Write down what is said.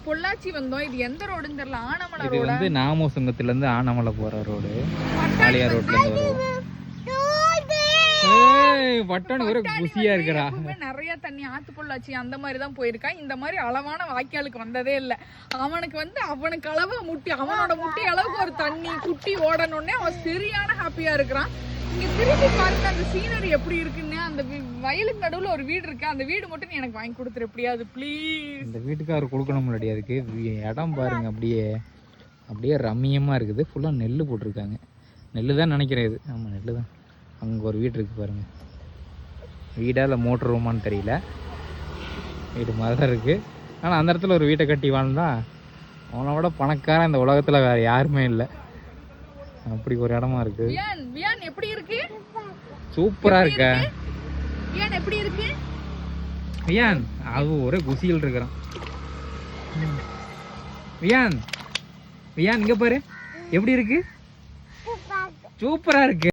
பொள்ளாச்சி வந்தோம். இது எந்த ரோடுன்னு தெரியல. ஆனமலை இது வந்து நாமோசங்கத்துல இருந்து ஆனமலை போற ரோடு. ஆலியா ரோட்ல இருந்து வருவோம். பட்டாணி ஒரே குசியா இருக்குடா. நிறைய தண்ணி ஆத்து பொள்ளாச்சி அந்த மாதிரி தான் போயிருக்கா. இந்த மாதிரி அளவான வாய்க்காலுக்கு வந்ததே இல்ல. அவனுக்கு வந்து அவனுக்கு அளவா முட்டி, அவனோட முட்டி அளவுக்கு ஒரு தண்ணி குட்டி ஓடணுன்னே அவன் சரியான ஹாப்பியா இருக்கிறான். இங்க திரும்பி பாருங்க அந்த சீனரி எப்படி இருக்குன்னு. அந்த வயலுக்கு நடுவுல ஒரு வீடு இருக்கு. அந்த வீடு மட்டும் நீ எனக்கு வாங்கி கொடுத்துரு எப்படியாவது ப்ளீஸ். இந்த வீட்டுக்கு அவர் கொடுக்கணும் முன்னாடி. அதுக்கு இடம் பாருங்க, அப்படியே அப்படியே ரம்மியமா இருக்குது. ஃபுல்லா நெல் போட்டிருக்காங்க. நெல் தான் நினைக்கிறேன் இது. ஆமா நெல் தான். அங்கே ஒரு வீடு இருக்கு பாருங்க. வீடா இல்லை மோட்டர் ரூமான்னு தெரியல. வீடு மாதிரி தான் இருக்கு. ஆனால் அந்த இடத்துல ஒரு வீட்டை கட்டி வாழ்ந்தா அவனை விட பணக்காரன் இந்த உலகத்தில் வேற யாருமே இல்லை. அப்படி ஒரு இடமா இருக்கு. எப்படி இருக்கு? சூப்பரா இருக்க. எப்படி இருக்கு? வியான் அது ஒரே குசியில் இருக்கிறான். வியான் வியான் இங்க பாரு எப்படி இருக்கு. சூப்பரா இருக்கு.